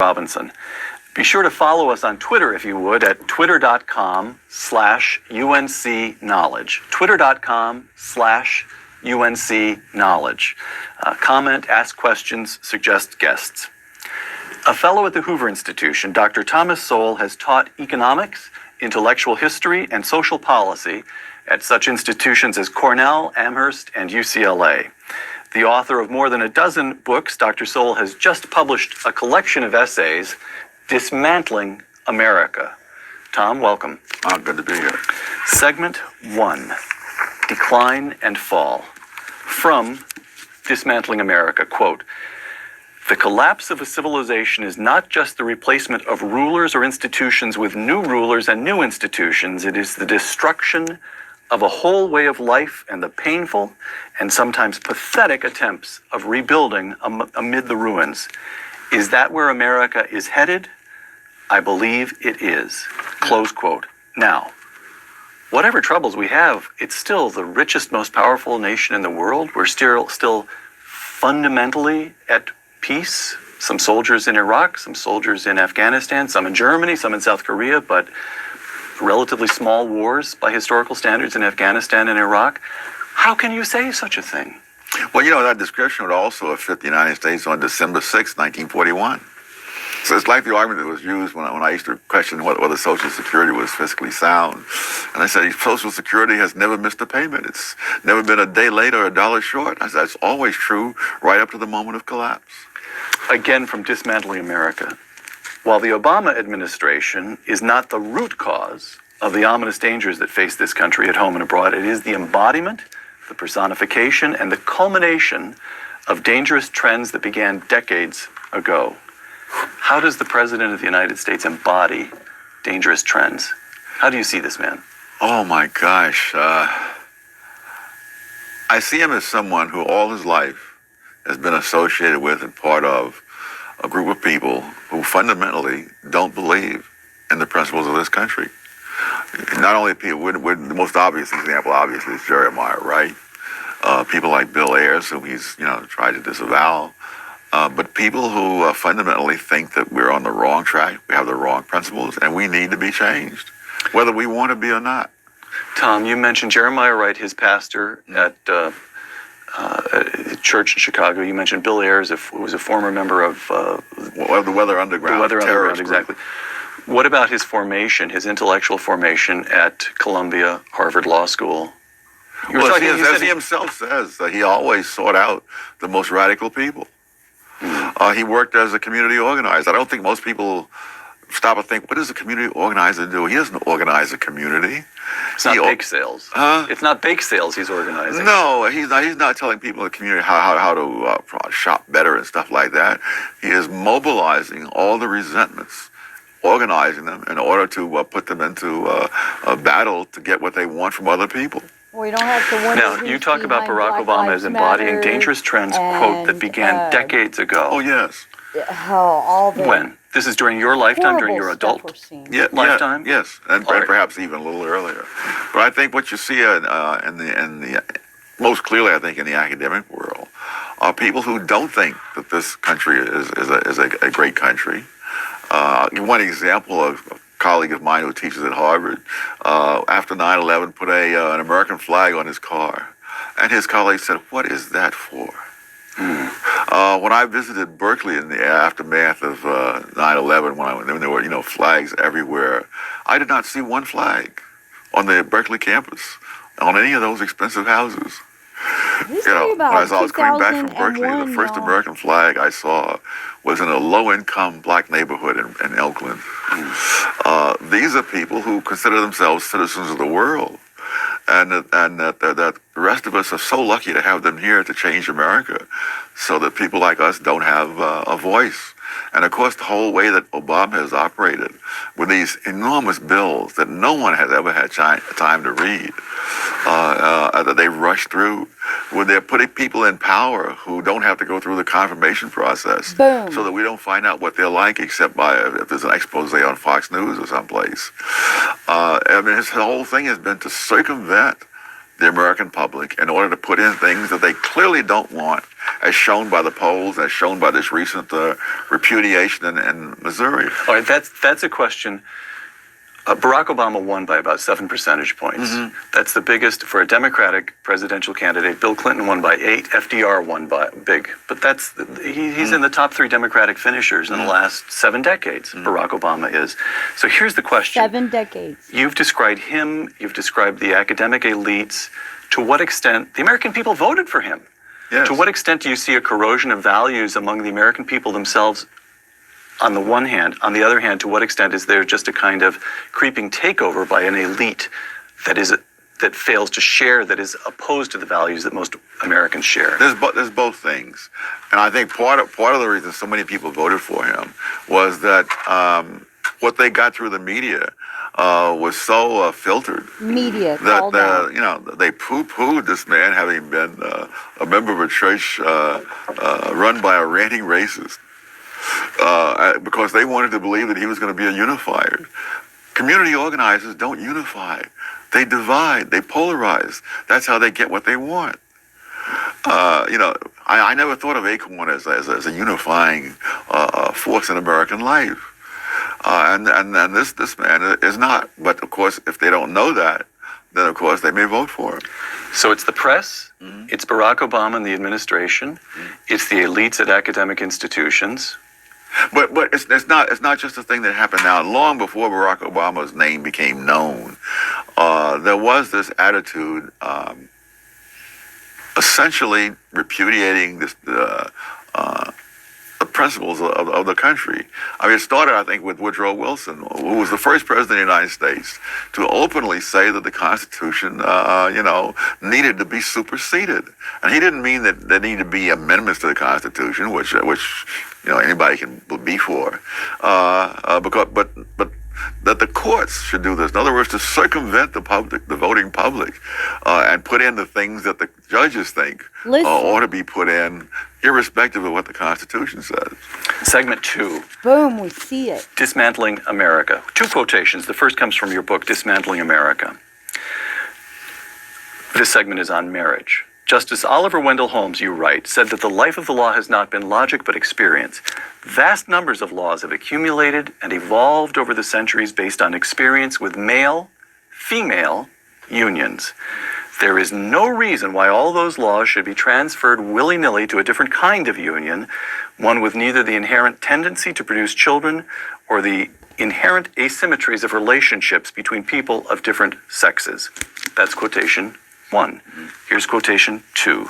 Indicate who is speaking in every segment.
Speaker 1: Robinson. Be sure to follow us on Twitter, if you would, at twitter.com/UNCKnowledge. Twitter.com/UNCKnowledge. Comment, ask questions, suggest guests. A fellow at the Hoover Institution, Dr. Thomas Sowell has taught economics, intellectual history, and social policy at such institutions as Cornell, Amherst, and UCLA. The author of more than a dozen books, Dr. Sowell has just published a collection of essays, Dismantling America. Tom, welcome.
Speaker 2: Good to be here.
Speaker 1: Segment 1, Decline and Fall. From Dismantling America, quote, "The collapse of a civilization is not just the replacement of rulers or institutions with new rulers and new institutions. It is the destruction of a whole way of life and the painful and sometimes pathetic attempts of rebuilding amid the ruins. Is that where America is headed? I believe it is." Close quote. Now, whatever troubles we have, it's still the richest, most powerful nation in the world. We're still fundamentally at peace. Some soldiers in Iraq, some soldiers in Afghanistan, some in Germany, some in South Korea, but relatively small wars by historical standards in Afghanistan and Iraq. How can you say such a thing?
Speaker 2: Well, that description would also have fit the United States on December 6, 1941. So it's like the argument that was used when I used to question whether Social Security was fiscally sound. And I said, Social Security has never missed a payment. It's never been a day late or a dollar short. I said, it's always true right up to the moment of collapse.
Speaker 1: Again, from Dismantling America. While the Obama administration is not the root cause of the ominous dangers that face this country at home and abroad, it is the embodiment, the personification, and the culmination of dangerous trends that began decades ago. How does the President of the United States embody dangerous trends? How do you see this man?
Speaker 2: Oh my gosh. I see him as someone who all his life has been associated with and part of a group of people who fundamentally don't believe in the principles of this country. Not only people, with the most obvious example, obviously, is Jeremiah Wright. People like Bill Ayers, whom he's tried to disavow. But people who fundamentally think that we're on the wrong track, we have the wrong principles, and we need to be changed, whether we want to be or not.
Speaker 1: Tom, you mentioned Jeremiah Wright, his pastor at church in Chicago. You mentioned Bill Ayers, who was a former member of the
Speaker 2: Weather Underground.
Speaker 1: The Weather Underground, exactly. What about his formation, his intellectual formation at Columbia, Harvard Law School?
Speaker 2: Well, as he himself says, he always sought out the most radical people. He worked as a community organizer. I don't think most people stop and think, what does a community organizer do? He doesn't organize a community.
Speaker 1: It's not bake sales. It's not bake sales he's organizing.
Speaker 2: No, he's not telling people in the community how to shop better and stuff like that. He is mobilizing all the resentments, organizing them in order to put them into a battle to get what they want from other people.
Speaker 3: We don't have to wonder.
Speaker 1: Now, you talk about Barack Obama as embodying dangerous trends, quote, that began decades ago.
Speaker 2: Oh, yes.
Speaker 1: When? This is during your lifetime, during your adult lifetime?
Speaker 2: Yes, and perhaps even a little earlier. But I think what you see in the most clearly, I think, in the academic world, are people who don't think that this country is a great country. One example of a colleague of mine who teaches at Harvard, after 9/11, put an American flag on his car. And his colleague said, "What is that for?" When I visited Berkeley in the aftermath of 9/11, when there were flags everywhere, I did not see one flag on the Berkeley campus on any of those expensive houses. When I was coming back from Berkeley, the first American flag I saw was in a low-income black neighborhood in Oakland. These are people who consider themselves citizens of the world. And that the rest of us are so lucky to have them here to change America so that people like us don't have a voice. And of course, the whole way that Obama has operated with these enormous bills that no one has ever had time to read, that they rush through, when they're putting people in power who don't have to go through the confirmation process.
Speaker 3: Boom.
Speaker 2: So that we don't find out what they're like except by if there's an expose on Fox News or someplace. His whole thing has been to circumvent the American public in order to put in things that they clearly don't want as shown by the polls, as shown by this recent repudiation in Missouri.
Speaker 1: All right, that's a question. Barack Obama won by about 7 percentage points. That's the biggest for a Democratic presidential candidate. Bill Clinton won by 8. FDR won by big. But he's in the top 3 Democratic finishers in the last 7 decades. Barack Obama is. So here's the question.
Speaker 3: 7 decades.
Speaker 1: You've described him. You've described the academic elites. To what extent the American people voted for him?
Speaker 2: Yes.
Speaker 1: To what extent do you see a corrosion of values among the American people themselves? On the one hand, on the other hand, to what extent is there just a kind of creeping takeover by an elite that fails to share, that is opposed to the values that most Americans share?
Speaker 2: There's both things, and I think part of the reason so many people voted for him was that what they got through the media was so filtered.
Speaker 3: Media
Speaker 2: that they poo-pooed this man having been a member of a church run by a ranting racist. Because they wanted to believe that he was going to be a unifier. Community organizers don't unify. They divide. They polarize. That's how they get what they want. I never thought of Acorn as a unifying force in American life. And this man is not. But, of course, if they don't know that, then, of course, they may vote for him.
Speaker 1: So it's the press, it's Barack Obama and the administration, it's the elites at academic institutions.
Speaker 2: But it's not just a thing that happened now. Long before Barack Obama's name became known, there was this attitude, essentially repudiating the principles of the country. I mean, it started, I think, with Woodrow Wilson, who was the first president of the United States to openly say that the Constitution, needed to be superseded. And he didn't mean that there needed to be amendments to the Constitution, which anybody can be for, but that the courts should do this. In other words, to circumvent the public, the voting public, and put in the things that the judges think ought to be put in, irrespective of what the Constitution says.
Speaker 1: Segment 2.
Speaker 3: Boom, we see it.
Speaker 1: Dismantling America. 2 quotations. The first comes from your book, Dismantling America. This segment is on marriage. Justice Oliver Wendell Holmes, you write, said that the life of the law has not been logic but experience. Vast numbers of laws have accumulated and evolved over the centuries based on experience with male-female unions. There is no reason why all those laws should be transferred willy-nilly to a different kind of union, one with neither the inherent tendency to produce children or the inherent asymmetries of relationships between people of different sexes. That's quotation 1. Here's quotation 2.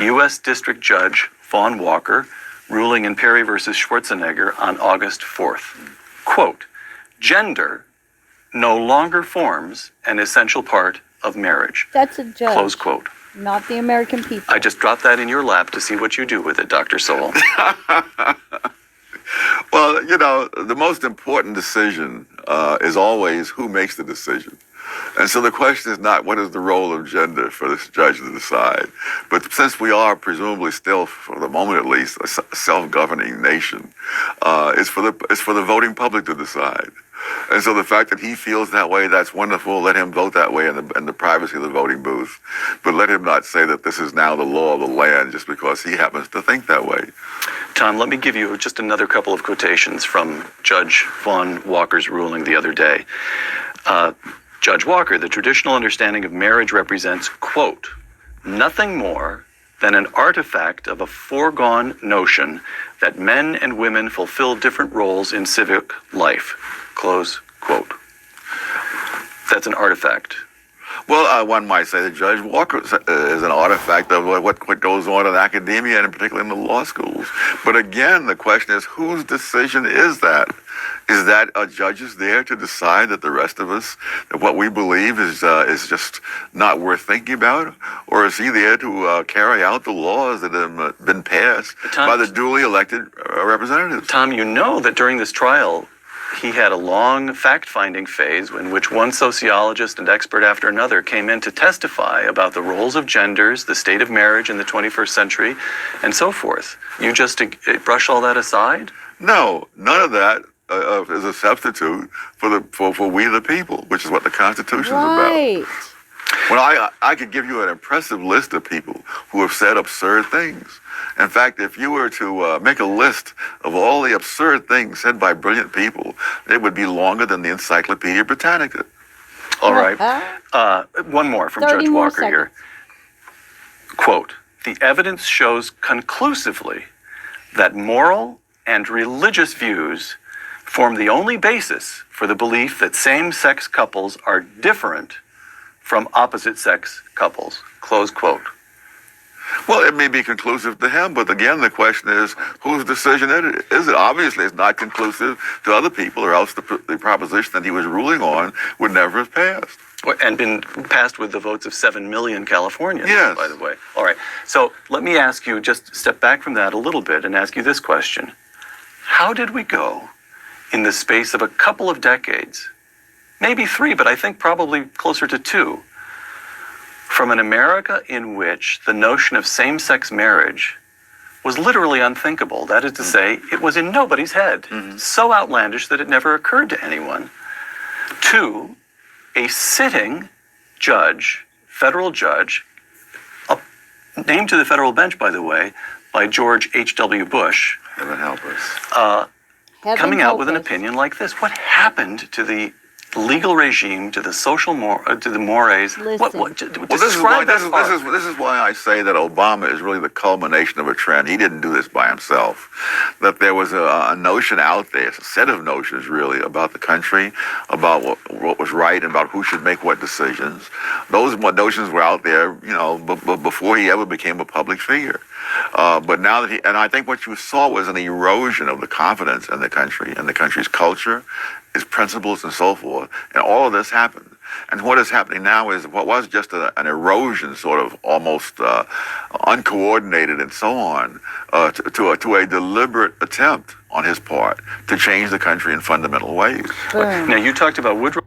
Speaker 1: U.S. District Judge Vaughn Walker, ruling in Perry versus Schwarzenegger on August 4th. Quote, gender no longer forms an essential part of marriage.
Speaker 3: That's a judge.
Speaker 1: Close quote.
Speaker 3: Not the American people.
Speaker 1: I just dropped that in your lap to see what you do with it, Dr. Sowell.
Speaker 2: Well, the most important decision is always who makes the decision. And so the question is not what is the role of gender for this judge to decide, but since we are presumably still, for the moment at least, a self-governing nation, it's for the voting public to decide. And so the fact that he feels that way, that's wonderful. Let him vote that way in the privacy of the voting booth. But let him not say that this is now the law of the land just because he happens to think that way.
Speaker 1: Tom, let me give you just another couple of quotations from Judge Vaughn Walker's ruling the other day. Judge Walker, the traditional understanding of marriage represents, quote, nothing more than an artifact of a foregone notion that men and women fulfill different roles in civic life. Close quote. That's an artifact.
Speaker 2: Well, one might say that Judge Walker is an artifact of what goes on in academia and particularly in the law schools. But again, the question is, whose decision is that? Is that a judge's there to decide that the rest of us, that what we believe is just not worth thinking about? Or is he there to carry out the laws that have been passed by the duly elected representatives?
Speaker 1: Tom, you know that during this trial, he had a long fact-finding phase in which one sociologist and expert after another came in to testify about the roles of genders, the state of marriage in the 21st century, and so forth. You just brush all that aside?
Speaker 2: No, none of that is a substitute for we the people, which is what the Constitution is about. Well, I could give you an impressive list of people who have said absurd things. In fact, if you were to make a list of all the absurd things said by brilliant people, it would be longer than the Encyclopedia Britannica.
Speaker 1: All right. One more from
Speaker 3: 30
Speaker 1: Judge
Speaker 3: more
Speaker 1: Walker here. Quote, the evidence shows conclusively that moral and religious views form the only basis for the belief that same-sex couples are different from opposite-sex couples. Close quote.
Speaker 2: Well, it may be conclusive to him, but again, the question is, whose decision is it? Obviously, it's not conclusive to other people, or else the proposition that he was ruling on would never have passed.
Speaker 1: And been passed with the votes of 7 million Californians,
Speaker 2: Yes.
Speaker 1: by the way. All right. So let me ask you, just step back from that a little bit and ask you this question. How did we go in the space of a couple of decades, maybe 3, but I think probably closer to 2, from an America in which the notion of same-sex marriage was literally unthinkable? That is to say, it was in nobody's head, so outlandish that it never occurred to anyone, to a sitting judge, federal judge, named to the federal bench, by the way, by George H.W. Bush,
Speaker 2: Heaven help us.
Speaker 1: coming out with an opinion like this. What happened to the legal regime, to the social to the mores?
Speaker 3: Listen.
Speaker 2: Well, this is why I say that Obama is really the culmination of a trend. He didn't do this by himself. That there was a notion out there, a set of notions really, about the country, about what was right, and about who should make what decisions. Those notions were out there, before he ever became a public figure. But now that and I think what you saw was an erosion of the confidence in the country and the country's culture, its principles, and so forth. And all of this happened. And what is happening now is what was just an erosion, sort of almost uncoordinated and so on, to a deliberate attempt on his part to change the country in fundamental ways.
Speaker 3: Boom.
Speaker 1: Now, you talked about Woodrow